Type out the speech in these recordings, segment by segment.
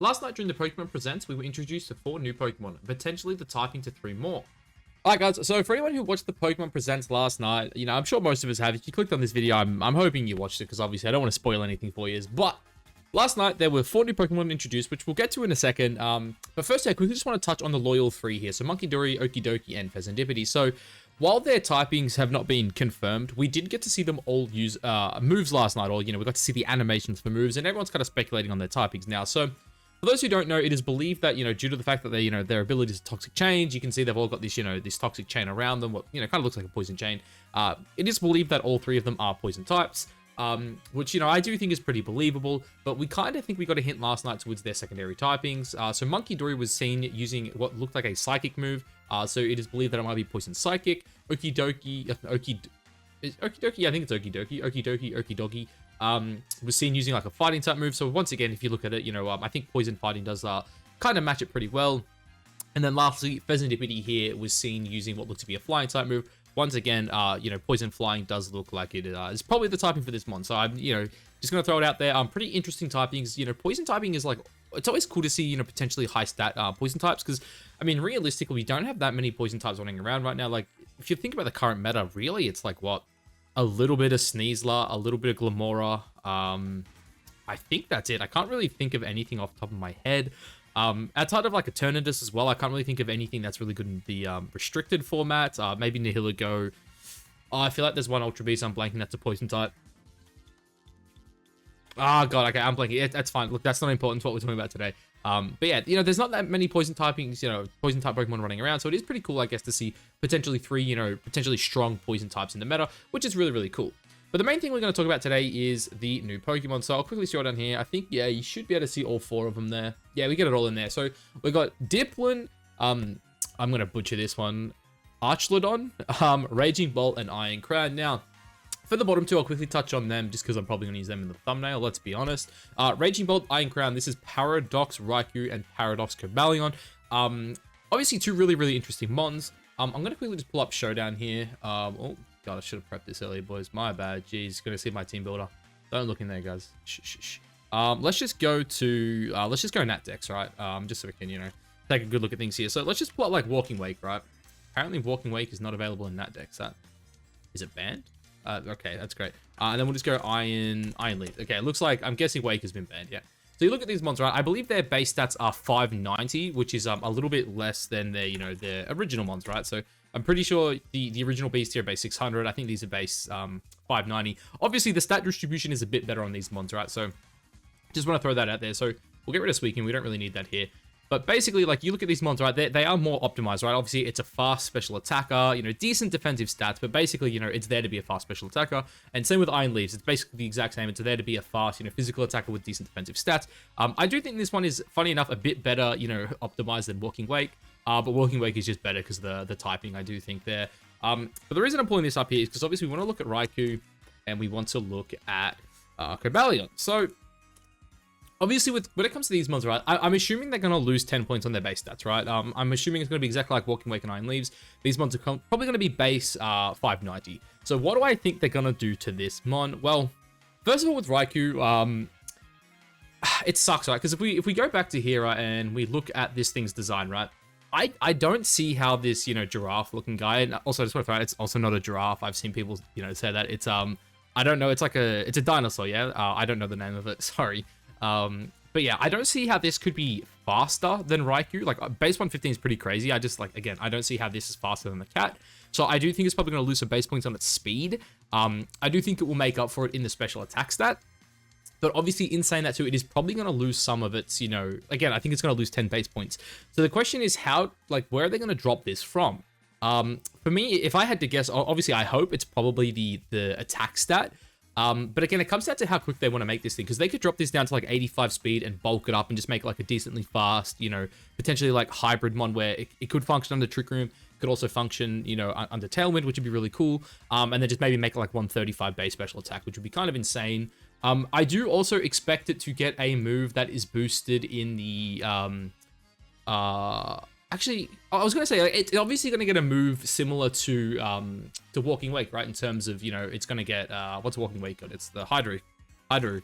Last night during the Pokemon Presents, we were introduced to 4 new Pokemon, potentially the typing to 3 more. Alright guys, so for anyone who watched the Pokemon Presents last night, I'm sure most of us have. If you clicked on this video, I'm hoping you watched it, because obviously I don't want to spoil anything for you. But last night, there were 4 new Pokemon introduced, which we'll get to in a second. But first, I quickly just want to touch on the loyal 3 here. So Munkidori, Okidogi, and Fezandipiti. So while their typings have not been confirmed, we did get to see them all use moves last night, or, we got to see the animations for moves, and everyone's kind of speculating on their typings now. So for those who don't know, it is believed that, due to the fact that they, their abilities are toxic change, you can see they've all got this, this toxic chain around them, what, kind of looks like a poison chain. It is believed that all 3 of them are poison types, which, I do think is pretty believable, but we kind of think we got a hint last night towards their secondary typings. So Munkidori was seen using what looked like a psychic move, so it is believed that it might be poison psychic. Okidogi, I think it's Okidogi, was seen using like a fighting type move. So once again, if you look at it, I think poison fighting does kind of match it pretty well. And then lastly, Fezandipiti here was seen using what looked to be a flying type move. Once again, poison flying does look like it is probably the typing for this mon. So I'm, just going to throw it out there. Pretty interesting typings. Poison typing is like, it's always cool to see, potentially high stat poison types. Because, realistically, we don't have that many poison types running around right now. Like, if you think about the current meta, really, it's like, what? A little bit of Sneasler, a little bit of Glamora. I think that's it. I can't really think of anything off the top of my head. Outside of like Eternatus as well, I can't really think of anything that's really good in the restricted format. Maybe Nihilego. Oh, I feel like there's one Ultra Beast I'm blanking. That's a poison type. Oh god, okay, I'm blanking. That's fine. Look, that's not important to what we're talking about today. But yeah, there's not that many poison typings, poison type Pokemon running around, so it is pretty cool, I guess, to see potentially 3, potentially strong poison types in the meta, which is really, really cool. But the main thing we're going to talk about today is the new Pokemon. So I'll quickly scroll down here. I think, yeah, you should be able to see all 4 of them there. Yeah, we get it all in there. So we got Dipplin, I'm going to butcher this one, Archaludon, Raging Bolt, and Iron Crown. Now, for the bottom 2, I'll quickly touch on them just because I'm probably going to use them in the thumbnail, let's be honest. Raging Bolt, Iron Crown, this is Paradox Raikou and Paradox Cobalion. Obviously, 2 really, really interesting mons. I'm going to quickly just pull up Showdown here. Oh, God, I should have prepped this earlier, boys. My bad. Jeez, going to see my team builder. Don't look in there, guys. Shh. Let's just go to, Natdex, right? Just so we can, take a good look at things here. So let's just pull up, like, Walking Wake, right? Apparently, Walking Wake is not available in Natdex. Is it banned? Okay, that's great. And then we'll just go Iron Leaf. Okay, it looks like, I'm guessing Wake has been banned, yeah. So you look at these mons, right? I believe their base stats are 590, which is a little bit less than their, their original mons, right? So I'm pretty sure the original base tier base 600. I think these are base 590. Obviously, the stat distribution is a bit better on these mons, right? So just want to throw that out there. So we'll get rid of Suicune. We don't really need that here. But basically, like, you look at these mons, right? They are more optimized, right? Obviously, it's a fast special attacker, decent defensive stats, but basically, it's there to be a fast special attacker. And same with Iron Leaves. It's basically the exact same. It's there to be a fast, physical attacker with decent defensive stats. I do think this one is, funny enough, a bit better, optimized than Walking Wake. But Walking Wake is just better because of the typing, I do think, there. But the reason I'm pulling this up here is because obviously we want to look at Raikou and we want to look at Cobalion. So obviously, when it comes to these mons, right, I'm assuming they're going to lose 10 points on their base stats, right? I'm assuming it's going to be exactly like Walking Wake and Iron Leaves. These mons are probably going to be base 590. So what do I think they're going to do to this mon? Well, first of all, with Raikou, it sucks, right? Because if we go back to here, right, and we look at this thing's design, right, I don't see how this, giraffe-looking guy, and also I just want to throw out, it's also not a giraffe. I've seen people, say that. It's, I don't know, it's a dinosaur, yeah? I don't know the name of it, sorry. But yeah, I don't see how this could be faster than Raikou. Like, base 115 is pretty crazy. I just, like, again, I don't see how this is faster than the cat. So I do think it's probably going to lose some base points on its speed. I do think it will make up for it in the special attack stat. But obviously, in saying that too, it is probably going to lose some of its, again, I think it's going to lose 10 base points. So the question is where are they going to drop this from? For me, if I had to guess, obviously I hope it's probably the attack stat. But again, it comes down to how quick they want to make this thing, because they could drop this down to like 85 speed and bulk it up and just make it like a decently fast, potentially like hybrid mon where it could function under Trick Room, could also function, under Tailwind, which would be really cool. And then just maybe make it like 135 base special attack, which would be kind of insane. I do also expect it to get a move that is boosted in the, actually, I was going to say, like, it's obviously going to get a move similar to Walking Wake, right? In terms of, it's going to get, what's Walking Wake got? It's the Hydro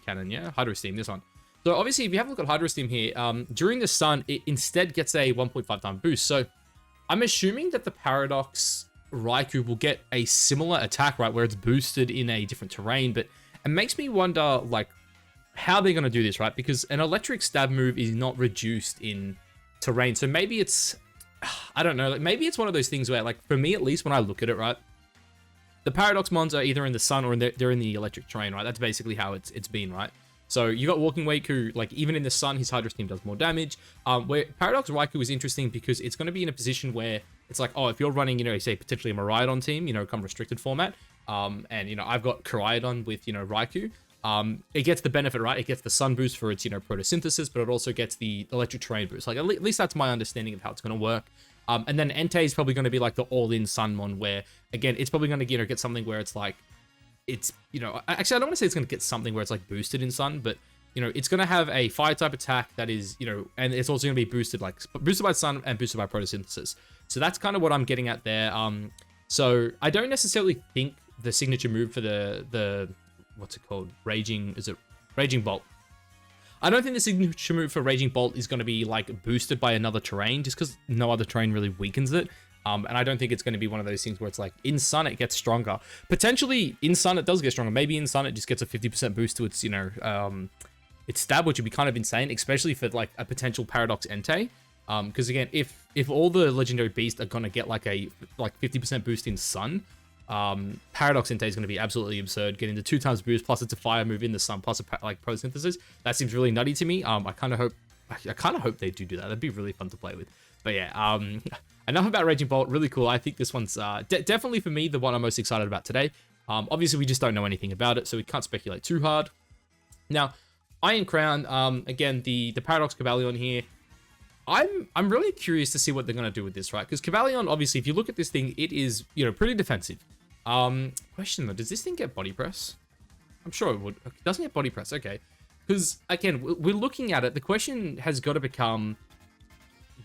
Cannon, yeah? Hydro Steam, this one. So obviously, if you have a look at Hydro Steam here, during the sun, it instead gets a 1.5 time boost. So I'm assuming that the Paradox Raikou will get a similar attack, right, where it's boosted in a different terrain. But it makes me wonder, like, how they're going to do this, right? Because an electric stab move is not reduced in terrain. So maybe it's, I don't know, like maybe it's one of those things where, like, for me at least, when I look at it, right, the Paradox mons are either in the sun or they're in the electric terrain, right? That's basically how it's been, right? So you got Walking Wake, who, like, even in the sun, his Hydro Steam does more damage. Where Paradox Raikou is interesting because it's going to be in a position where it's like, oh, if you're running, you know, say potentially a Miraidon team, you know, come restricted format, and, you know, I've got Koraidon with, you know, Raikou, it gets the benefit, right? It gets the sun boost for its, you know, photosynthesis, but it also gets the electric terrain boost. Like, at least that's my understanding of how it's going to work. And then Entei is probably going to be like the all-in sun mon, where, again, it's probably going to, you know, get something where it's like, it's, you know, actually, I don't want to say it's going to get something where it's like boosted in sun, but, you know, it's going to have a fire type attack that is, you know, and it's also going to be boosted, like, boosted by sun and boosted by photosynthesis. So that's kind of what I'm getting at there. So I don't necessarily think the signature move for the what's it called? Raging Bolt? I don't think the signature move for Raging Bolt is going to be, like, boosted by another terrain, just because no other terrain really weakens it. And I don't think it's going to be one of those things where it's like, in sun, it gets stronger. Potentially, in sun, it does get stronger. Maybe in sun, it just gets a 50% boost to its, you know, its stab, which would be kind of insane, especially for, like, a potential Paradox Entei. Because, again, if all the Legendary Beasts are going to get, like, a 50% boost in sun, Paradox Entei is going to be absolutely absurd. Getting the 2 times boost, plus it's a fire move in the sun, plus like photosynthesis. That seems really nutty to me. I kind of hope they do that. That'd be really fun to play with. But yeah, enough about Raging Bolt. Really cool. I think this one's definitely for me the one I'm most excited about today. Obviously we just don't know anything about it, so we can't speculate too hard. Now, Iron Crown. Again, the Paradox Cobalion here. I'm really curious to see what they're going to do with this, right? Because Cobalion, obviously, if you look at this thing, it is, you know, pretty defensive. Question though, does this thing get body press? I'm sure it would. It doesn't get body press, okay. Because, again, we're looking at it. The question has got to become,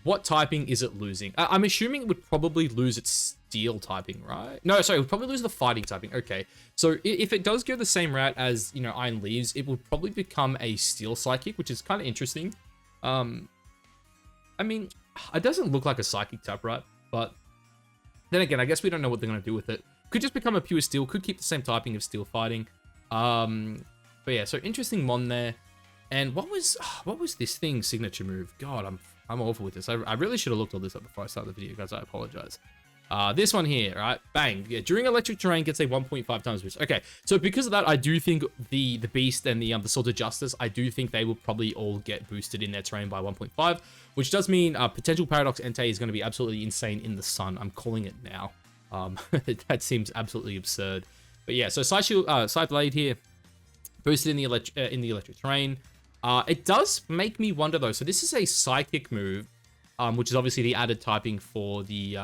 what typing is it losing? I'm assuming it would probably lose its steel typing, right? No, sorry, it would probably lose the fighting typing. Okay. So if it does go the same route as, you know, Iron Leaves, it would probably become a steel psychic, which is kind of interesting. I mean, it doesn't look like a psychic type, right? But then again, I guess we don't know what they're going to do with it. Could just become a pure steel, could keep the same typing of steel fighting. But yeah, so interesting mon there. And what was this thing's signature move? God, I'm awful with this. I really should have looked all this up before I started the video, guys. I apologize. This one here, right? Bang. Yeah, during electric terrain gets a 1.5 times boost. Okay, so because of that, I do think the Beast and the Sword of Justice, I do think they will probably all get boosted in their terrain by 1.5, which does mean potential Paradox Entei is going to be absolutely insane in the sun. I'm calling it now. That seems absolutely absurd. But yeah, so Side Blade here, boosted in the electric terrain. It does make me wonder though. So this is a psychic move, which is obviously the added typing for the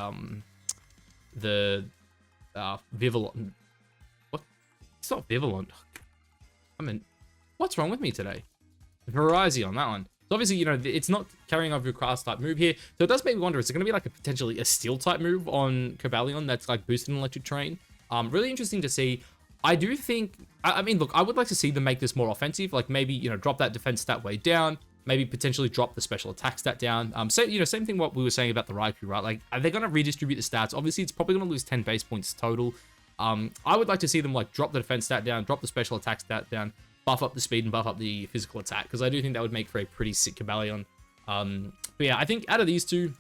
Vivillon. What? It's not Vivillon. I mean, what's wrong with me today? Virizion, that one. So obviously, you know, it's not carrying over a grass type move here. So it does make me wonder, is it going to be like a potentially a steel type move on Cobalion that's like boosted in electric terrain? Really interesting to see. I do think, I mean, look, I would like to see them make this more offensive. Like maybe, you know, drop that defense stat way down. Maybe potentially drop the special attack stat down. So, you know, same thing what we were saying about the Raikou, right? Like, are they going to redistribute the stats? Obviously, it's probably going to lose 10 base points total. I would like to see them, like, drop the defense stat down, drop the special attack stat down, buff up the speed and buff up the physical attack, because I do think that would make for a pretty sick Cobalion. But yeah, I think out of these two,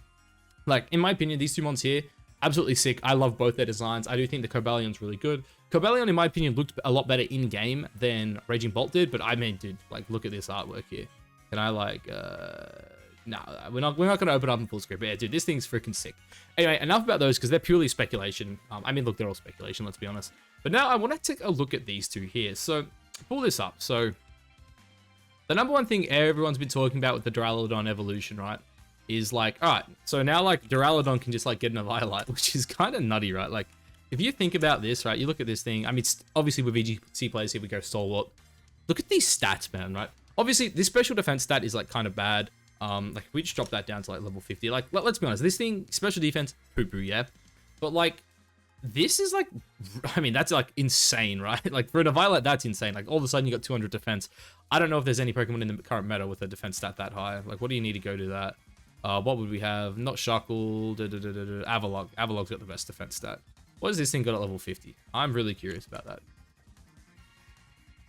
like, in my opinion, these two mons here, absolutely sick. I love both their designs. I do think the Cobalion's really good. Cobalion, in my opinion, looked a lot better in-game than Raging Bolt did, but I mean, dude, like, look at this artwork here. Can I, like, no, we're not going to open up in full screen, but yeah, dude, this thing's freaking sick. Anyway, enough about those, because they're purely speculation. I mean, look, they're all speculation, let's be honest. But now I want to take a look at these two here. So, pull this up. So, the number one thing everyone's been talking about with the Duraludon evolution, right, is like, all right, so now, like, Duraludon can just, like, get an Eviolite, which is kind of nutty, right? Like, if you think about this, right, you look at this thing. I mean, obviously, with VGC players here, we go Stalwart. Look at these stats, man, right? Obviously, this special defense stat is, like, kind of bad. Like, we just drop that down to, like, level 50. Like, let's be honest. This thing, special defense, poo-poo, yeah? But, like, this is like, I mean, that's like insane, right? Like for a Violet, that's insane. Like all of a sudden you got 200 defense. I don't know if there's any Pokemon in the current meta with a defense stat that high. Like what do you need to go to that? What would we have? Not Shuckle, Avalog. Avalog's got the best defense stat. What has this thing got at level 50? I'm really curious about that.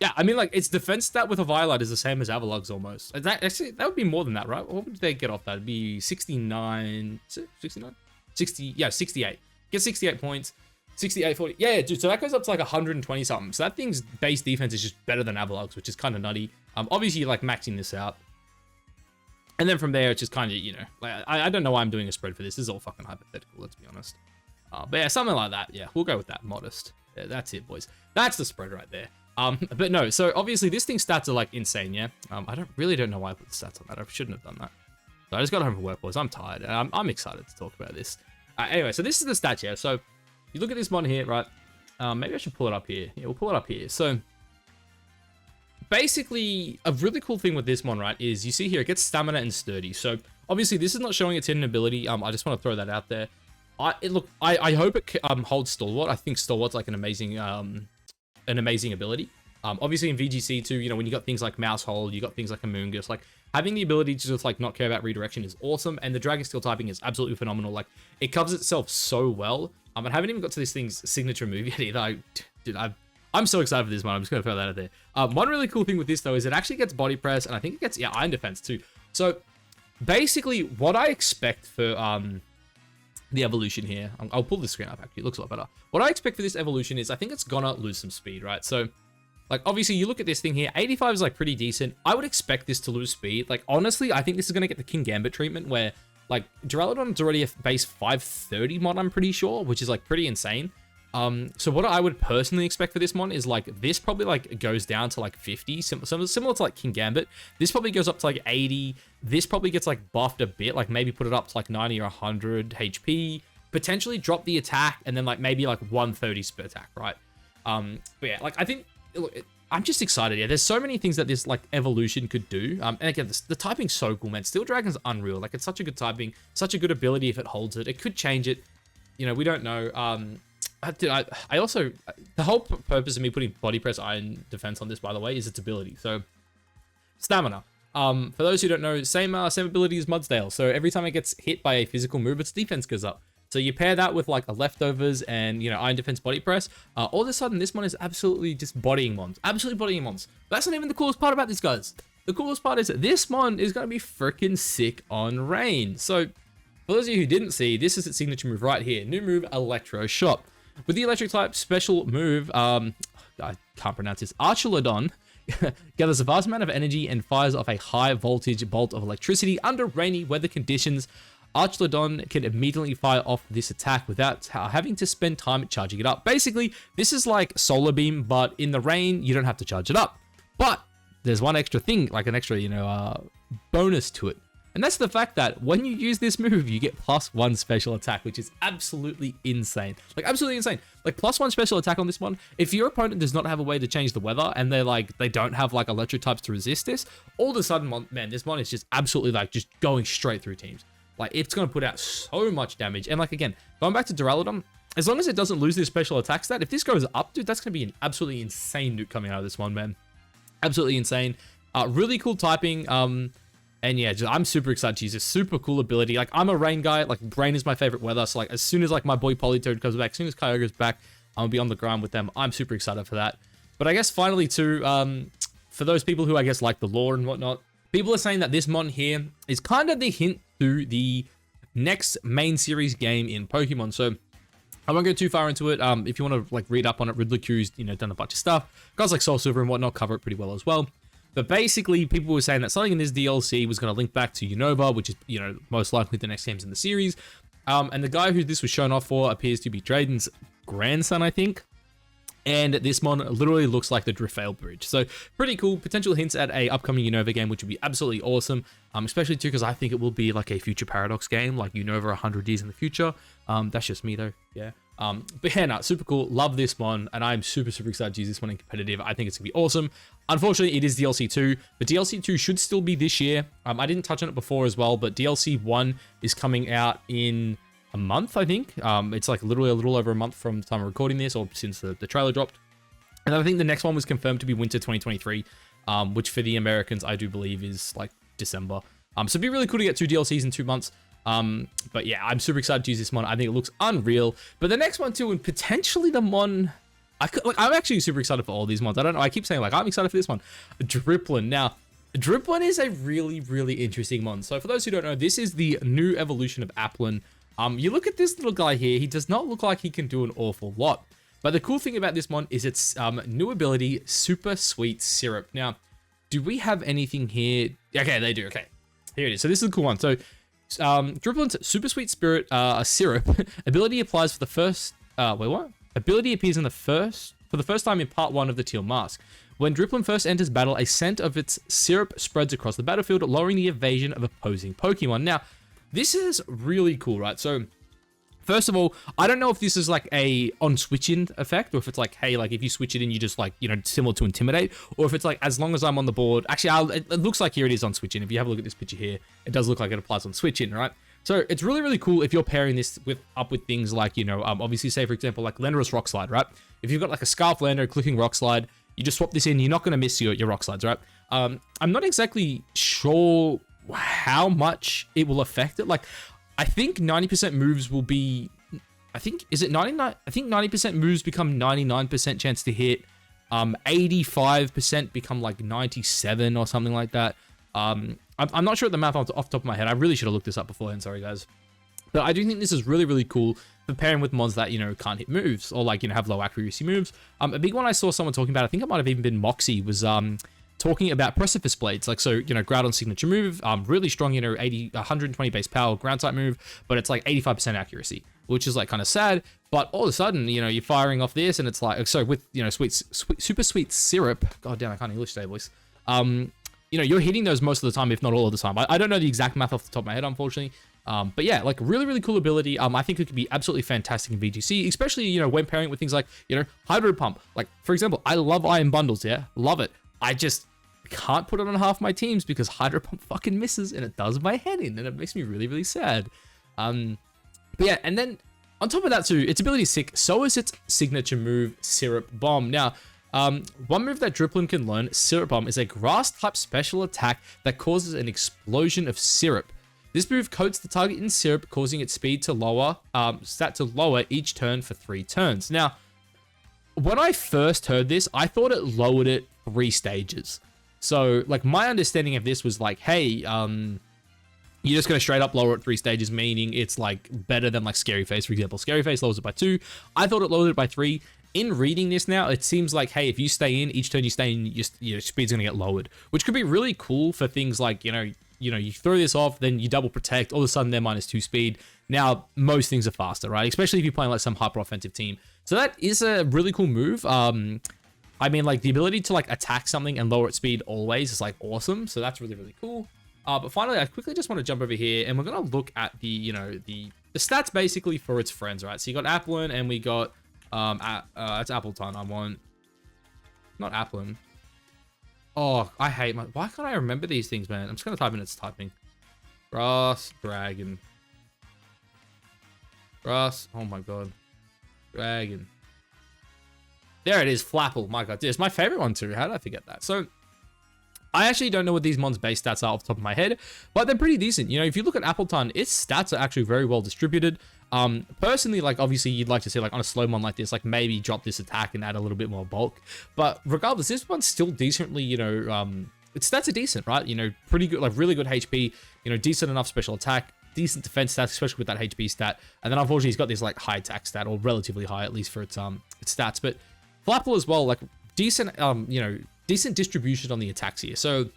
Yeah, I mean, like, its defense stat with a Violet is the same as Avalog's almost. Actually, that would be more than that, right? What would they get off that? It'd be 69... 69? 60... Yeah, 68. Get 68 points. 68, 40. Yeah, dude, so that goes up to, like, 120 something. So that thing's base defense is just better than Avalog's, which is kind of nutty. Obviously, you're, like, maxing this out. And then from there, it's just kind of, you know... Like, I don't know why I'm doing a spread for this. This is all fucking hypothetical, let's be honest. But yeah, something like that. Yeah, we'll go with that. Modest. Yeah, that's it, boys. That's the spread right there. But no, so obviously this thing's stats are like insane, yeah? I don't know why I put the stats on that. I shouldn't have done that. So I just got home from work, boys. I'm tired, and I'm excited to talk about this. Anyway, so this is the stats here. So you look at this one here, right? Maybe I should pull it up here. Yeah, we'll pull it up here. So basically, a really cool thing with this one, right, is you see here, it gets stamina and sturdy. So obviously this is not showing its hidden ability. I just want to throw that out there. I hope it holds Stalwart. I think Stalwart's like an amazing ability. Obviously in VGC too, you know, when you got things like Mouse Hole, you got things like Amoonguss, like having the ability to just like not care about redirection is awesome. And the Dragon Steel typing is absolutely phenomenal. Like it covers itself so well. I haven't even got to this thing's signature move yet either. Dude, I'm so excited for this one. I'm just going to throw that out there. One really cool thing with this though, is it actually gets body press, and I think it gets, Iron Defense too. So basically what I expect for, the evolution here, I'll pull the screen up actually, it looks a lot better. What I expect for this evolution is I think it's gonna lose some speed, right? So like obviously you look at this thing here, 85 is like pretty decent. I would expect this to lose speed. Like honestly, I think this is gonna get the King Gambit treatment where like Duraludon's already a base 530 mod, I'm pretty sure, which is like pretty insane. So what I would personally expect for this mon is like this probably like goes down to like 50, similar to like King Gambit. This probably goes up to like 80. This probably gets like buffed a bit, like maybe put it up to like 90 or 100 HP, potentially drop the attack, and then like maybe like 130 spit attack, right? But yeah, like I think, look, I'm just excited. Yeah, there's so many things that this like evolution could do. And again, the typing's so cool, man. Steel Dragon's unreal. Like it's such a good typing, such a good ability if it holds it. It could change it. You know, we don't know. I also, the whole purpose of me putting body press iron defense on this, by the way, is its ability. So stamina. For those who don't know, same ability as Mudsdale. So every time it gets hit by a physical move, its defense goes up. So you pair that with like a leftovers and, you know, iron defense body press. All of a sudden, this one is absolutely just bodying mons. Absolutely bodying mons. But that's not even the coolest part about this, guys. The coolest part is that this mon is going to be freaking sick on rain. So for those of you who didn't see, this is its signature move right here. New move, Electro Shot. With the electric type special move, I can't pronounce this, Archaludon gathers a vast amount of energy and fires off a high voltage bolt of electricity under rainy weather conditions. Archaludon can immediately fire off this attack without having to spend time charging it up. Basically, this is like Solar Beam, but in the rain, you don't have to charge it up. But there's one extra thing, like an extra, you know, bonus to it. And that's the fact that when you use this move, you get +1 special attack, which is absolutely insane. Like, absolutely insane. Like, +1 special attack on this one. If your opponent does not have a way to change the weather, and they don't have, like, electric types to resist this, all of a sudden, man, this one is just absolutely, like, just going straight through teams. Like, it's going to put out so much damage. And, like, again, going back to Duraludon, as long as it doesn't lose this special attack stat, if this goes up, dude, that's going to be an absolutely insane nuke coming out of this one, man. Absolutely insane. Really cool typing. And yeah, I'm super excited to use this super cool ability. Like, I'm a rain guy. Like, rain is my favorite weather. So, like, as soon as, like, my boy Politoed comes back, as soon as Kyogre's back, I'm going to be on the ground with them. I'm super excited for that. But I guess finally, too, for those people who, I guess, like the lore and whatnot, people are saying that this mon here is kind of the hint to the next main series game in Pokemon. So, I won't go too far into it. If you want to, like, read up on it, Riddler Q's, you know, done a bunch of stuff. Guys like Soul Silver and whatnot cover it pretty well as well. But basically, people were saying that something in this DLC was going to link back to Unova, which is, you know, most likely the next games in the series. And the guy who this was shown off for appears to be Drayden's grandson, I think. And this mon literally looks like the Drifale Bridge. So, pretty cool. Potential hints at a upcoming Unova game, which would be absolutely awesome. Especially, too, because I think it will be like a future Paradox game, like Unova 100 years in the future. That's just me, though. Yeah. But yeah, no, super cool. Love this one, and I'm super, super excited to use this one in competitive. I think it's gonna be awesome. Unfortunately, it is DLC 2, but DLC 2 should still be this year. I didn't touch on it before as well, but DLC 1 is coming out in a month, I think. It's like literally a little over a month from the time of recording this, or since the trailer dropped. And I think the next one was confirmed to be winter 2023, which for the Americans, I do believe is like December. So it'd be really cool to get 2 DLCs in 2 months. But yeah, I'm super excited to use this mon. I think it looks unreal. But the next one too, and potentially the mon, I'm actually super excited for all these mons. I don't know. I keep saying like I'm excited for this one, Dipplin. Now, Dipplin is a really, really interesting mon. So for those who don't know, this is the new evolution of Applin. You look at this little guy here. He does not look like he can do an awful lot. But the cool thing about this mon is its new ability, Super Sweet Syrup. Now, do we have anything here? Okay, they do. Okay, here it is. So this is a cool one. So Dripplin's Super Sweet Spirit Syrup ability applies for the first. Wait, what? Ability appears for the first time in part 1 of the Teal Mask. When Dipplin first enters battle, a scent of its syrup spreads across the battlefield, lowering the evasion of opposing Pokemon. Now, this is really cool, right? So, first of all, I don't know if this is like a on switch in effect, or if it's like, hey, like if you switch it in, you just like, you know, similar to Intimidate, or if it's like, as long as I'm on the board. Actually, it looks like here it is on switch in. If you have a look at this picture here, it does look like it applies on switch in, right? So it's really, really cool if you're pairing this up with things like, you know, obviously say, for example, like Landorus Rock Slide, right? If you've got like a Scarf Lander, clicking Rock Slide, you just swap this in, you're not going to miss your Rock Slides, right? I'm not exactly sure how much it will affect it. Like, I think 90% moves will be, is it 99? I think 90% moves become 99% chance to hit. 85% become like 97 or something like that. I'm not sure at the math off the top of my head. I really should have looked this up beforehand. Sorry, guys. But I do think this is really, really cool for pairing with mons that, you know, can't hit moves or like, you know, have low accuracy moves. A big one I saw someone talking about, I think it might have even been Moxie, was talking about Precipice Blades. Like, so, you know, Groudon's signature move, really strong, you know, 120 base power ground type move, but it's like 85% accuracy, which is like kind of sad. But all of a sudden, you know, you're firing off this and it's like, so with, you know, Super Sweet Syrup, god damn, I can't English today, boys. You know, you're hitting those most of the time, if not all of the time. I don't know the exact math off the top of my head, unfortunately. But yeah, like really, really cool ability. I think it could be absolutely fantastic in VGC, especially, you know, when pairing with things like, you know, Hydro Pump. Like, for example, I love Iron Bundles, yeah? Love it. I just can't put it on half my teams because Hydro Pump fucking misses and it does my head in and it makes me really, really sad. But yeah, and then on top of that too, its ability is sick. So is its signature move, Syrup Bomb. Now, one move that Dipplin can learn, Syrup Bomb, is a grass-type special attack that causes an explosion of syrup. This move coats the target in syrup, causing its speed to lower, stat to lower each turn for 3 turns. Now, when I first heard this, I thought it lowered it 3 stages. So, like, my understanding of this was like, hey, you're just going to straight up lower it 3 stages, meaning it's like better than like Scary Face, for example. Scary Face lowers it by 2. I thought it lowered it by 3. In reading this now, it seems like, hey, if you stay in, each turn you stay in, your speed's going to get lowered, which could be really cool for things like, you throw this off, then you double protect, all of a sudden they're -2 speed. Now, most things are faster, right? Especially if you're playing like some hyper offensive team. So that is a really cool move. I mean, like the ability to like attack something and lower its speed always is like awesome. So that's really, really cool. But finally, I quickly just want to jump over here and we're going to look at the stats basically for its friends, right? So you got Applin and we got, it's Appleton. I want, not Applin. Oh, I hate why can't I remember these things, man? I'm just going to type in its typing. Grass, Dragon. Grass, oh my god. Dragon. There it is, Flapple. My god, it's my favorite one too. How did I forget that? So, I actually don't know what these mons' base stats are off the top of my head, but they're pretty decent. You know, if you look at Appleton, its stats are actually very well distributed. Personally, like, obviously, you'd like to see, like, on a slow mon like this, like, maybe drop this attack and add a little bit more bulk. But regardless, this one's still decently, you know, its stats are decent, right? You know, pretty good, like, really good HP, you know, decent enough special attack, decent defense stats, especially with that HP stat. And then, unfortunately, he's got this, like, high attack stat, or relatively high, at least for its stats. But Flapple as well, like, decent, you know, decent distribution on the attacks here. So,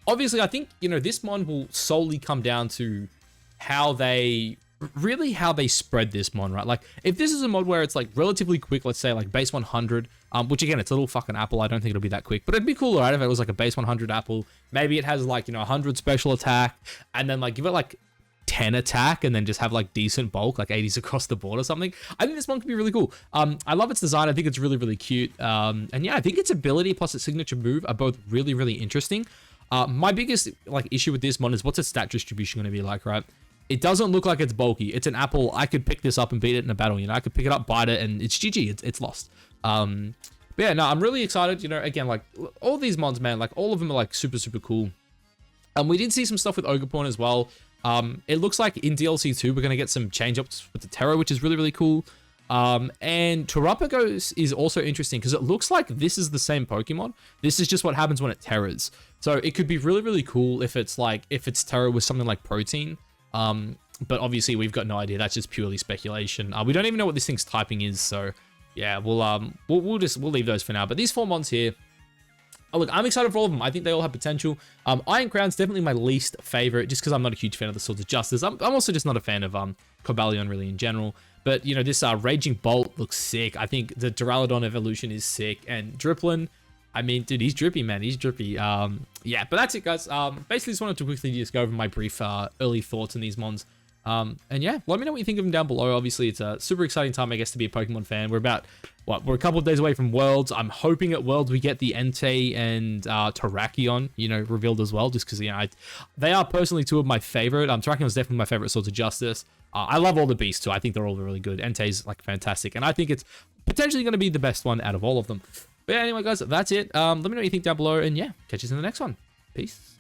obviously, I think, you know, this mon will solely come down to how they spread this mon, right? Like, if this is a mod where it's, like, relatively quick, let's say, like, base 100, which, again, it's a little fucking apple. I don't think it'll be that quick. But it'd be cool, right, if it was, like, a base 100 apple. Maybe it has, like, you know, 100 special attack, and then, like, give it, like, 10 attack, and then just have, like, decent bulk, like 80s across the board or something. I think this one could be really cool. I love its design. I think it's really, really cute. And, yeah, I think its ability plus its signature move are both really, really interesting. My biggest, like, issue with this mon is what's its stat distribution going to be like, right? It doesn't look like it's bulky. It's an apple. I could pick this up and beat it in a battle. You know, I could pick it up, bite it, and it's GG. It's lost. But yeah, no, I'm really excited. You know, again, like all these mons, man, like all of them are like super, super cool. We did see some stuff with Ogerpon as well. It looks like in DLC 2, we're going to get some change ups with the Terra, which is really, really cool. And Terrapagos is also interesting because it looks like this is the same Pokemon. This is just what happens when it terras. So it could be really, really cool if it's Terra with something like Protein. But obviously we've got no idea. That's just purely speculation. We don't even know what this thing's typing is. So yeah, we'll leave those for now. But these 4 mons here, oh, look, I'm excited for all of them. I think they all have potential. Iron Crown's definitely my least favorite, just because I'm not a huge fan of the Swords of Justice. I'm also just not a fan of Cobalion really in general. But, you know, this Raging Bolt looks sick. I think the Duraludon evolution is sick. And Dipplin, I mean, dude, he's drippy, man. He's drippy. Yeah, but that's it, guys. Basically, just wanted to quickly just go over my brief early thoughts on these mons. And yeah, let me know what you think of them down below. Obviously, it's a super exciting time, I guess, to be a Pokemon fan. We're a couple of days away from Worlds. I'm hoping at Worlds we get the Entei and Terrakion, you know, revealed as well, just because, you know, they are personally 2 of my favorite. Terrakion's definitely my favorite Swords of Justice. I love all the beasts too. I think they're all really good. Entei's like fantastic, and I think it's potentially going to be the best one out of all of them. But yeah, anyway, guys, that's it. Let me know what you think down below, and yeah, catch you in the next one. Peace.